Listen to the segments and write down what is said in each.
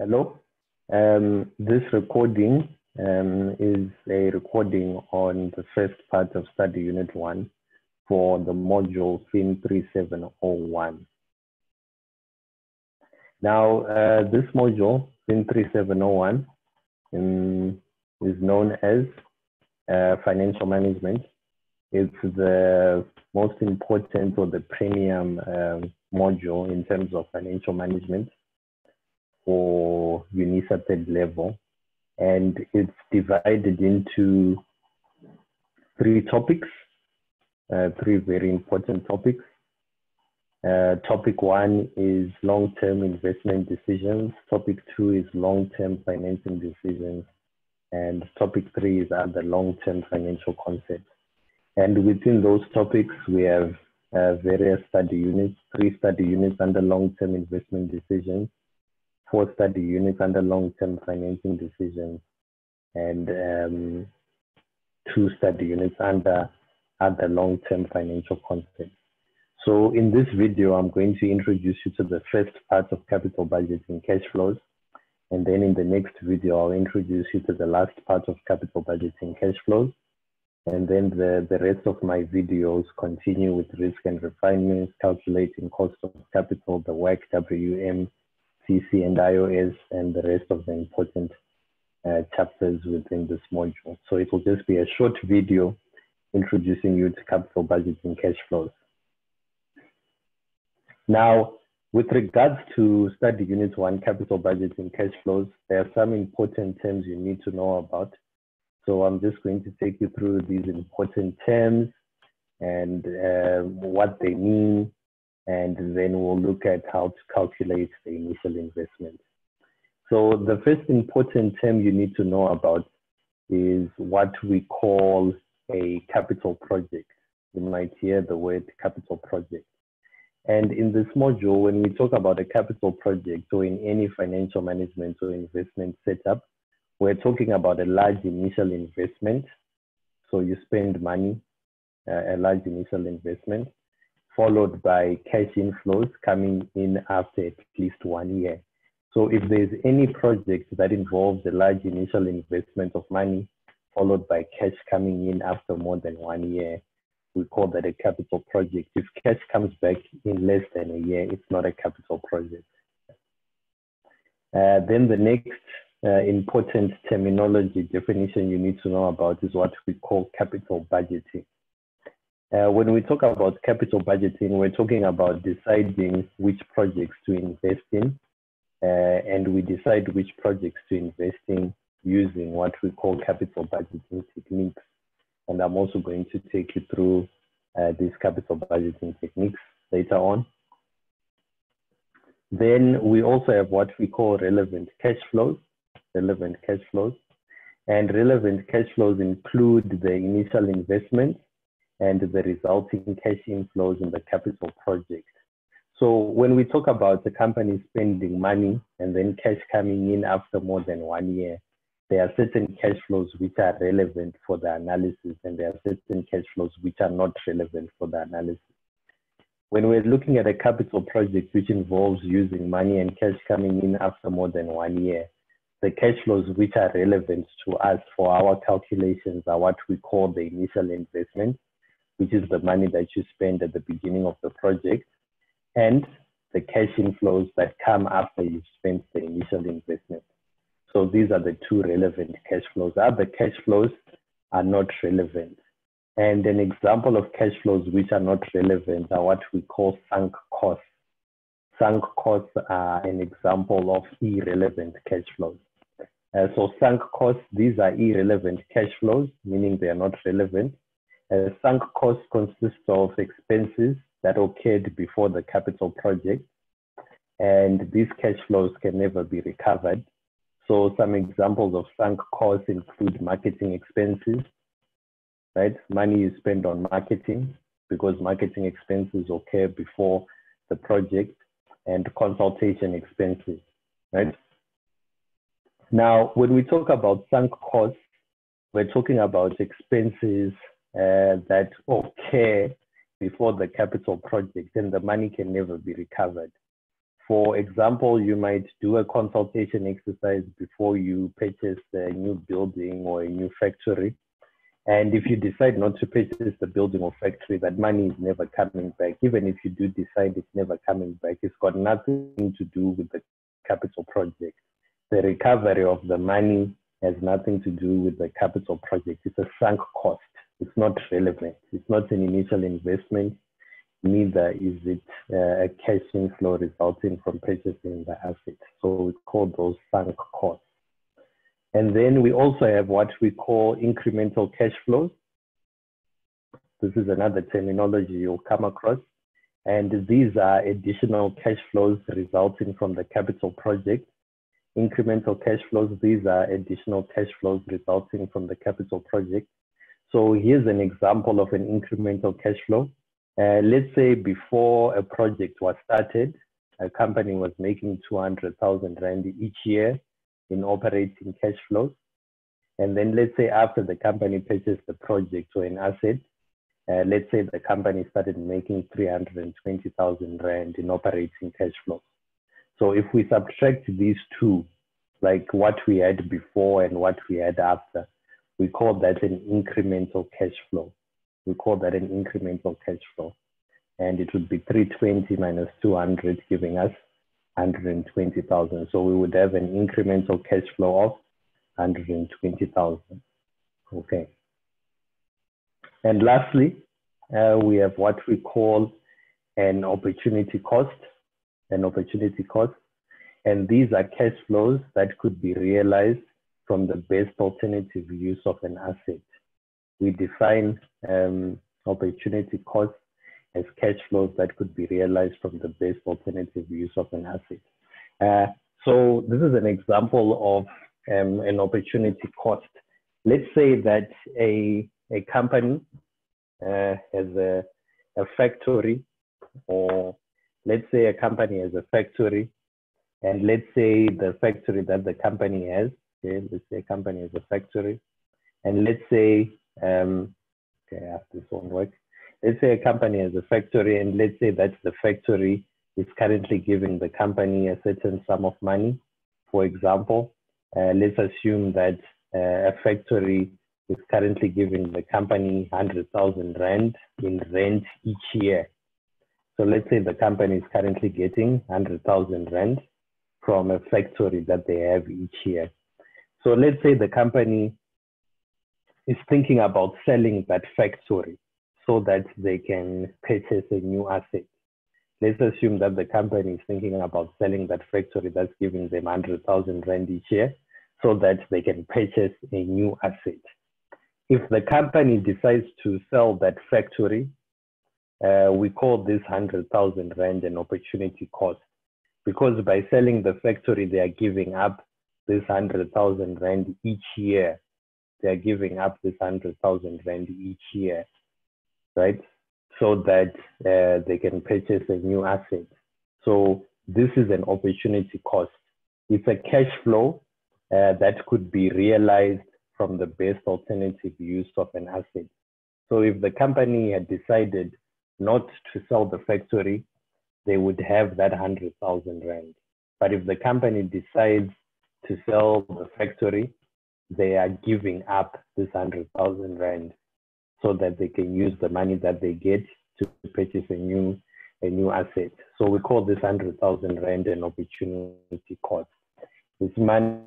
Hello. This recording is a recording on the first part of study unit 1 for the module FIN3701. Now, this module, FIN3701, is known as financial management. It's the most important or the premium module in terms of financial management for UNISA third level, and it's divided into three topics, three very important topics. Topic 1 is long-term investment decisions. Topic 2 is long-term financing decisions, and topic 3 is other long-term financial concepts. And within those topics, we have various study units, 3 study units under long-term investment decisions, 4 study units under long-term financing decisions, and 2 study units under other long-term financial concepts. So in this video, I'm going to introduce you to the first part of capital budgeting, cash flows. And then in the next video, I'll introduce you to the last part of capital budgeting, cash flows. And then the rest of my videos continue with risk and refinements, calculating cost of capital, the WACC, WM, CC and IOS, and the rest of the important chapters within this module. So it will just be a short video introducing you to capital budgeting, cash flows. Now, with regards to study unit 1, capital budgeting, cash flows, there are some important terms you need to know about. So I'm just going to take you through these important terms and what they mean, and then we'll look at how to calculate the initial investment. So the first important term you need to know about is what we call a capital project. You might hear the word capital project. And in this module, when we talk about a capital project or in any financial management or investment setup, we're talking about a large initial investment. So you spend money, a large initial investment, followed by cash inflows coming in after at least 1 year. So if there's any project that involves a large initial investment of money, followed by cash coming in after more than 1 year, we call that a capital project. If cash comes back in less than a year, it's not a capital project. Then the next important terminology definition you need to know about is what we call capital budgeting. When we talk about capital budgeting, we're talking about deciding which projects to invest in, and we decide which projects to invest in using what we call capital budgeting techniques. And I'm also going to take you through these capital budgeting techniques later on. Then we also have what we call relevant cash flows. Relevant cash flows. And relevant cash flows include the initial investment and the resulting cash inflows in the capital project. So when we talk about the company spending money and then cash coming in after more than 1 year, there are certain cash flows which are relevant for the analysis, and there are certain cash flows which are not relevant for the analysis. When we're looking at a capital project which involves using money and cash coming in after more than 1 year, the cash flows which are relevant to us for our calculations are what we call the initial investment, which is the money that you spend at the beginning of the project, and the cash inflows that come after you've spent the initial investment. So these are the 2 relevant cash flows. Other cash flows are not relevant. And an example of cash flows which are not relevant are what we call sunk costs. Sunk costs are an example of irrelevant cash flows. So sunk costs, these are irrelevant cash flows, meaning they are not relevant. Sunk costs consist of expenses that occurred before the capital project, and these cash flows can never be recovered. So some examples of sunk costs include marketing expenses, right? Money you spend on marketing because marketing expenses occur before the project, and consultation expenses, right? Now, when we talk about sunk costs, we're talking about expenses that occur before the capital project, and the money can never be recovered. For example, you might do a consultation exercise before you purchase a new building or a new factory. And if you decide not to purchase the building or factory, that money is never coming back. Even if you do decide it's never coming back, it's got nothing to do with the capital project. The recovery of the money has nothing to do with the capital project. It's a sunk cost. It's not relevant. It's not an initial investment. Neither is it a cash inflow resulting from purchasing the asset. So we call those sunk costs. And then we also have what we call incremental cash flows. This is another terminology you'll come across. And these are additional cash flows resulting from the capital project. Incremental cash flows, these are additional cash flows resulting from the capital project. So here's an example of an incremental cash flow. Let's say before a project was started, a company was making 200,000 Rand each year in operating cash flows. And then let's say after the company purchased the project or an asset, let's say the company started making 320,000 Rand in operating cash flows. So if we subtract these two, like what we had before and what we had after, we call that an incremental cash flow. We call that an incremental cash flow. And it would be 320 minus 200, giving us 120,000. So we would have an incremental cash flow of 120,000. Okay. And lastly, we have what we call an opportunity cost. An opportunity cost. And these are cash flows that could be realized from the best alternative use of an asset. We define opportunity cost as cash flows that could be realized from the best alternative use of an asset. So this is an example of an opportunity cost. Let's say that a company has a factory, or let's say a company has a factory, and let's say the factory that the company has, okay, let's say a company has a factory, and let's say, okay, this won't work. Let's say a company has a factory, and let's say that the factory is currently giving the company a certain sum of money. For example, let's assume that a factory is currently giving the company 100,000 Rand in rent each year. So let's say the company is currently getting 100,000 Rand from a factory that they have each year. So let's say the company is thinking about selling that factory so that they can purchase a new asset. Let's assume that the company is thinking about selling that factory that's giving them 100,000 Rand each year so that they can purchase a new asset. If the company decides to sell that factory, we call this 100,000 Rand an opportunity cost, because by selling the factory, they are giving up this 100,000 Rand each year. They are giving up this 100,000 Rand each year, right? So that they can purchase a new asset. So this is an opportunity cost. It's a cash flow that could be realized from the best alternative use of an asset. So if the company had decided not to sell the factory, they would have that 100,000 Rand. But if the company decides to sell the factory, they are giving up this 100,000 Rand so that they can use the money that they get to purchase a new asset. So we call this 100,000 Rand an opportunity cost. It's money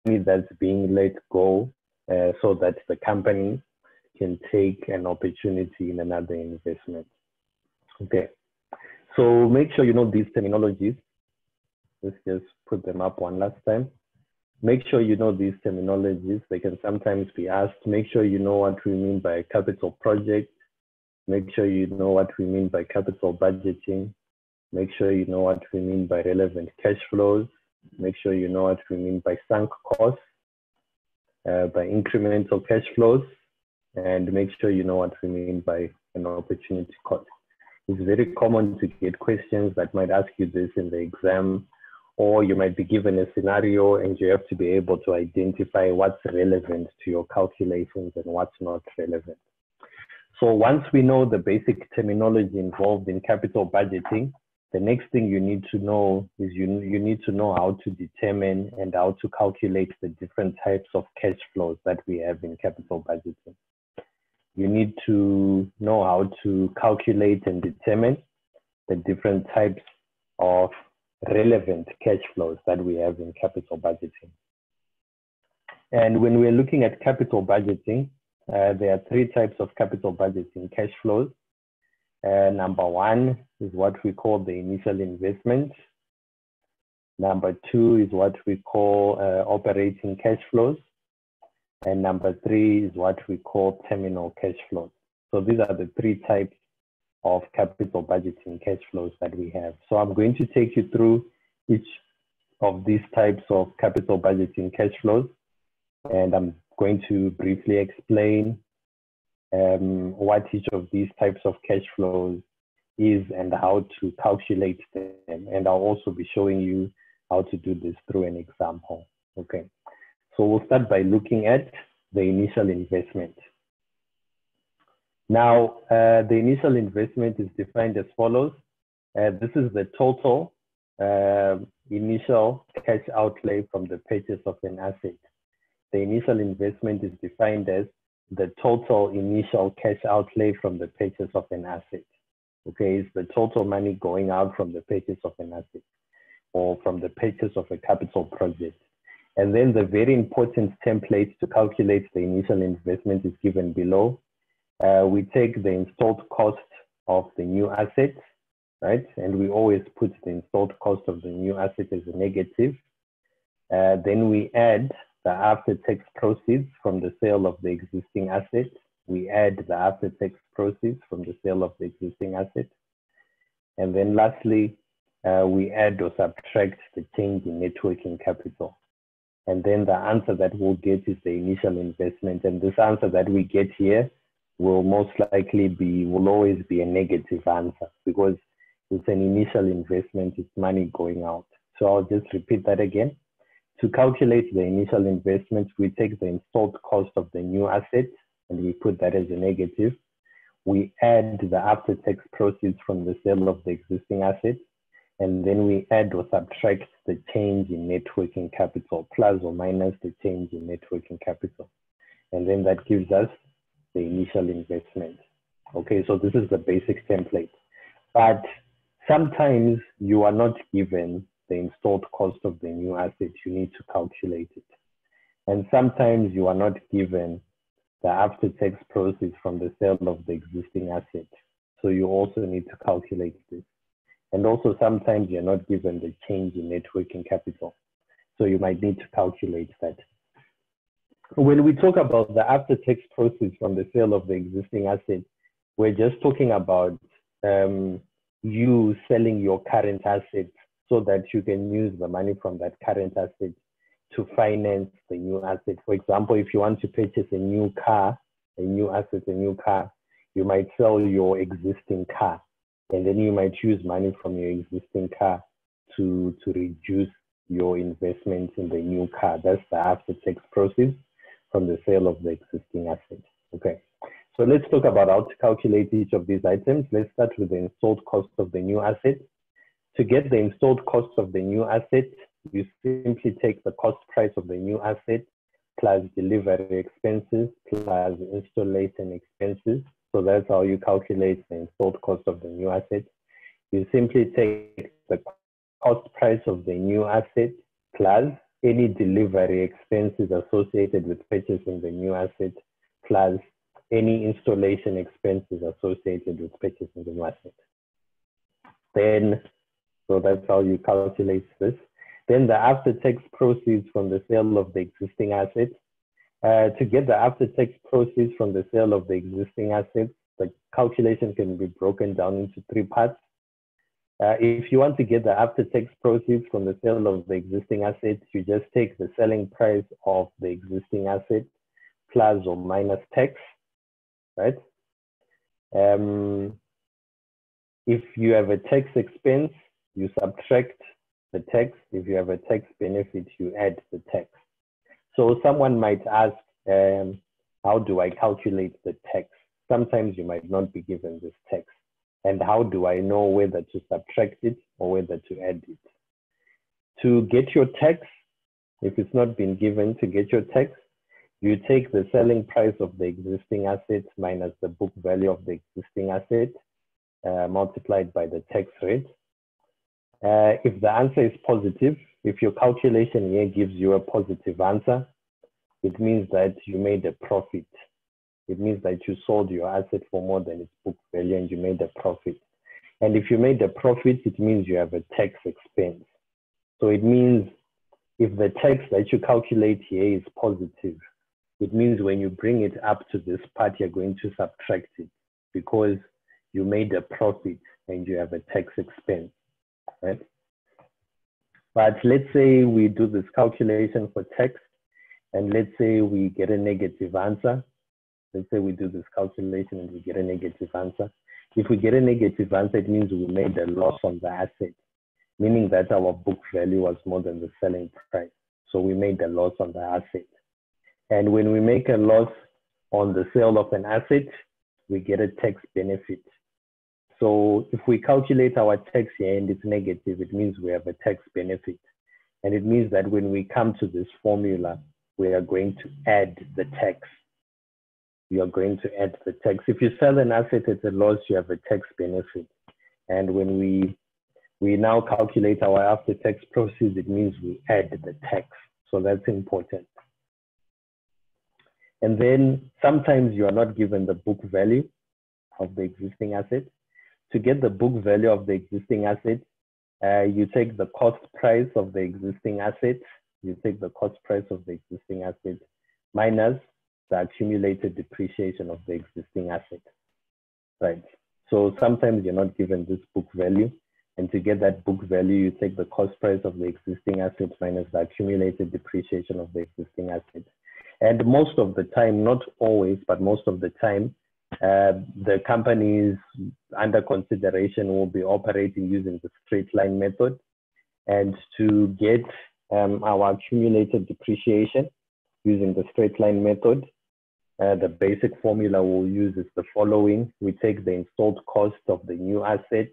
that's being let go so that the company can take an opportunity in another investment. Okay, so make sure you know these terminologies. Let's just put them up one last time. Make sure you know these terminologies. They can sometimes be asked. Make sure you know what we mean by capital project. Make sure you know what we mean by capital budgeting. Make sure you know what we mean by relevant cash flows. Make sure you know what we mean by sunk costs, by incremental cash flows, and make sure you know what we mean by an opportunity cost. It's very common to get questions that might ask you this in the exam, or you might be given a scenario and you have to be able to identify what's relevant to your calculations and what's not relevant. So once we know the basic terminology involved in capital budgeting, the next thing you need to know is you need to know how to determine and how to calculate the different types of cash flows that we have in capital budgeting. You need to know how to calculate and determine the different types of relevant cash flows that we have in capital budgeting. And when we're looking at capital budgeting, there are three types of capital budgeting cash flows. Number one is what we call the initial investment. Number two is what we call operating cash flows. And number three is what we call terminal cash flows. So these are the three types of capital budgeting cash flows that we have. So I'm going to take you through each of these types of capital budgeting cash flows. And I'm going to briefly explain what each of these types of cash flows is and how to calculate them. And I'll also be showing you how to do this through an example. Okay. So we'll start by looking at the initial investment. Now, the initial investment is defined as follows. This is the total initial cash outlay from the purchase of an asset. The initial investment is defined as the total initial cash outlay from the purchase of an asset. Okay, it's the total money going out from the purchase of an asset or from the purchase of a capital project. And then the very important template to calculate the initial investment is given below. We take the installed cost of the new asset, right? And we always put the installed cost of the new asset as a negative. Then we add the after-tax proceeds from the sale of the existing asset. We add the after-tax proceeds from the sale of the existing asset. And then lastly, we add or subtract the change in net working capital. And then the answer that we'll get is the initial investment. And this answer that we get here will most likely will always be a negative answer because it's an initial investment, it's money going out. So I'll just repeat that again. To calculate the initial investment, we take the installed cost of the new asset and we put that as a negative. We add the after-tax proceeds from the sale of the existing asset. And then we add or subtract the change in net working capital, plus or minus the change in net working capital. And then that gives us the initial investment. Okay, so this is the basic template. But sometimes you are not given the installed cost of the new asset, you need to calculate it. And sometimes you are not given the after-tax proceeds from the sale of the existing asset. So you also need to calculate this. And also sometimes you're not given the change in net working capital. So you might need to calculate that. When we talk about the after-tax proceeds from the sale of the existing asset, we're just talking about you selling your current asset so that you can use the money from that current asset to finance the new asset. For example, if you want to purchase a new car, a new asset, a new car, you might sell your existing car. And then you might use money from your existing car to reduce your investment in the new car. That's the after-tax proceeds from the sale of the existing asset. Okay, so let's talk about how to calculate each of these items. Let's start with the installed cost of the new asset. To get the installed cost of the new asset, you simply take the cost price of the new asset plus delivery expenses plus installation expenses. So that's how you calculate the installed cost of the new asset. You simply take the cost price of the new asset plus any delivery expenses associated with purchasing the new asset plus any installation expenses associated with purchasing the new asset. Then, so that's how you calculate this. Then the after-tax proceeds from the sale of the existing asset. To get the after-tax proceeds from the sale of the existing assets, the calculation can be broken down into three parts. If you want to get the after-tax proceeds from the sale of the existing assets, you just take the selling price of the existing asset plus or minus tax, right? If you have a tax expense, you subtract the tax. If you have a tax benefit, you add the tax. So someone might ask, how do I calculate the tax? Sometimes you might not be given this tax. And how do I know whether to subtract it or whether to add it? To get your tax, if it's not been given, to get your tax, you take the selling price of the existing asset minus the book value of the existing asset, multiplied by the tax rate. If the answer is positive, if your calculation here gives you a positive answer, it means that you made a profit. It means that you sold your asset for more than its book value and you made a profit. And if you made a profit, it means you have a tax expense. So it means if the tax that you calculate here is positive, it means when you bring it up to this part, you're going to subtract it because you made a profit and you have a tax expense, right? But let's say we do this calculation for tax and let's say we get a negative answer. Let's say we do this calculation and we get a negative answer. If we get a negative answer, it means we made a loss on the asset, meaning that our book value was more than the selling price. So we made a loss on the asset. And when we make a loss on the sale of an asset, we get a tax benefit. So if we calculate our tax here and it's negative, it means we have a tax benefit. And it means that when we come to this formula, we are going to add the tax. We are going to add the tax. If you sell an asset at a loss, you have a tax benefit. And when we now calculate our after-tax proceeds, it means we add the tax. So that's important. And then sometimes you are not given the book value of the existing asset. To get the book value of the existing asset, you take the cost price of the existing asset. You take the cost price of the existing asset minus the accumulated depreciation of the existing asset, right? So sometimes you're not given this book value. And to get that book value, you take the cost price of the existing asset minus the accumulated depreciation of the existing asset. And most of the time, not always, but most of the time, the companies under consideration will be operating using the straight line method. And to get our accumulated depreciation using the straight line method, the basic formula we'll use is the following. We take the installed cost of the new asset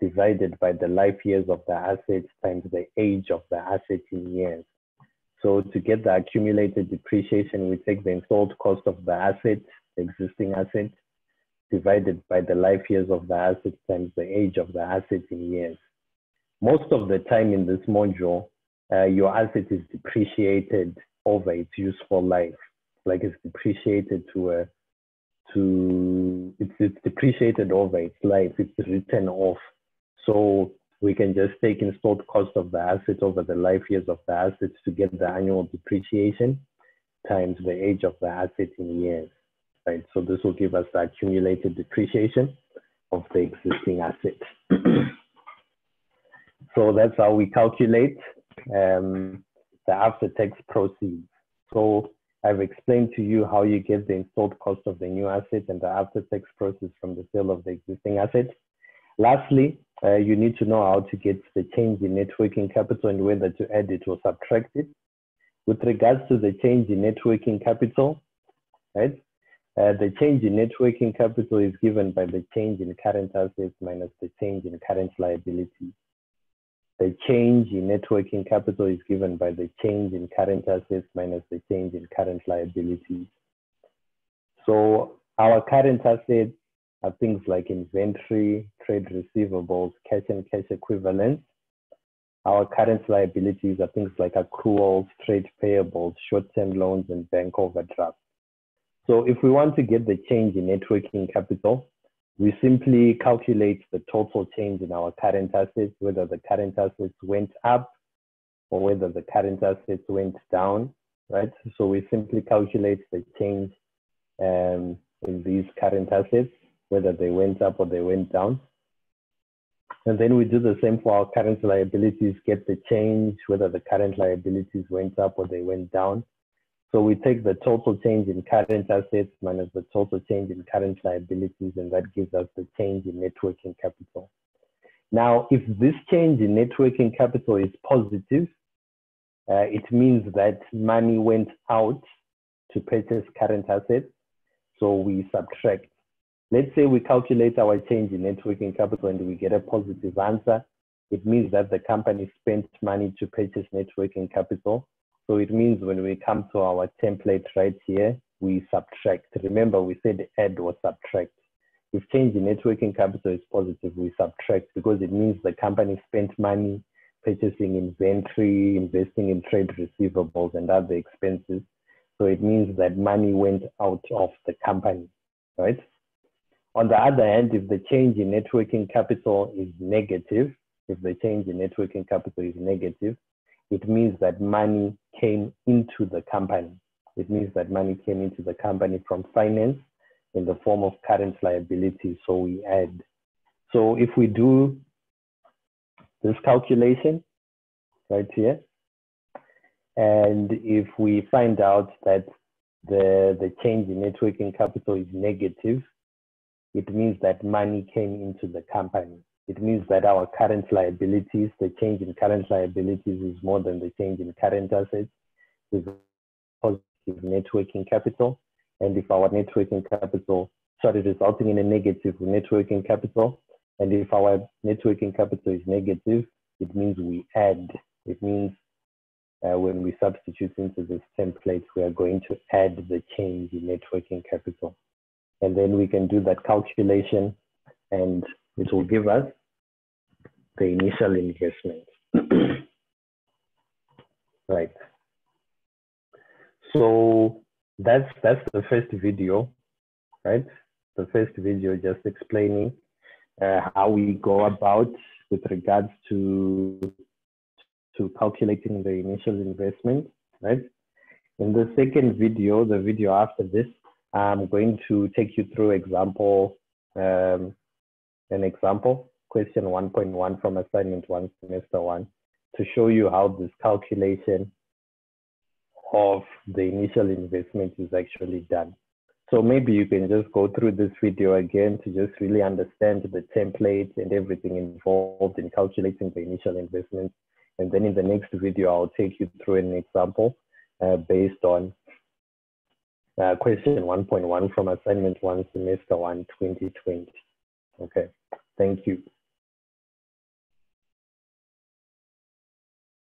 divided by the life years of the asset times the age of the asset in years. So to get the accumulated depreciation, we take the installed cost of the asset, the existing asset, divided by the life years of the asset times the age of the asset in years. Most of the time in this module, your asset is depreciated over its useful life. Like it's depreciated it's depreciated over its life. It's written off. So we can just take installed cost of the asset over the life years of the assets to get the annual depreciation times the age of the asset in years, right? So this will give us the accumulated depreciation of the existing asset. So that's how we calculate the after-tax proceeds. So I've explained to you how you get the installed cost of the new asset and the after-tax proceeds from the sale of the existing asset. Lastly, you need to know how to get the change in net working capital and whether to add it or subtract it. With regards to the change in net working capital, right? The change in net working capital is given by the change in current assets minus the change in current liabilities. The change in net working capital is given by the change in current assets minus the change in current liabilities. So our current assets are things like inventory, trade receivables, cash and cash equivalents. Our current liabilities are things like accruals, trade payables, short-term loans, and bank overdrafts. So if we want to get the change in net working capital, we simply calculate the total change in our current assets, whether the current assets went up or whether the current assets went down, right? So we simply calculate the change in these current assets, whether they went up or they went down. And then we do the same for our current liabilities, get the change, whether the current liabilities went up or they went down. So we take the total change in current assets minus the total change in current liabilities, and that gives us the change in net working capital. Now, if this change in net working capital is positive, it means that money went out to purchase current assets. So we subtract let's say we calculate our change in net working capital and we get a positive answer. It means that the company spent money to purchase net working capital. So it means when we come to our template right here, we subtract. Remember, we said add or subtract. If change in net working capital is positive, we subtract because it means the company spent money purchasing inventory, investing in trade receivables and other expenses. So it means that money went out of the company, right? On the other hand, if the change in net working capital is negative, it means that money came into the company. It means that money came into the company from finance in the form of current liabilities, so we add. So if we do this calculation right here, and if we find out that the change in net working capital is negative, it means that money came into the company. It means that our current liabilities, the change in current liabilities is more than the change in current assets, is positive net working capital. And if our net working capital, resulting in a negative net working capital, and if our net working capital is negative, it means we add. It means when we substitute into this template, we are going to add the change in net working capital. And then we can do that calculation and it will give us the initial investment. Right. So that's the first video, right? The first video just explaining how we go about with regards to calculating the initial investment, right? In the second video, the video after this, I'm going to take you through example, an example, question 1.1 from assignment 1, semester 1, to show you how this calculation of the initial investment is actually done. So maybe you can just go through this video again to just really understand the template and everything involved in calculating the initial investment. And then in the next video, I'll take you through an example based on question 1.1 from assignment 1, semester 1, 2020. Okay, thank you.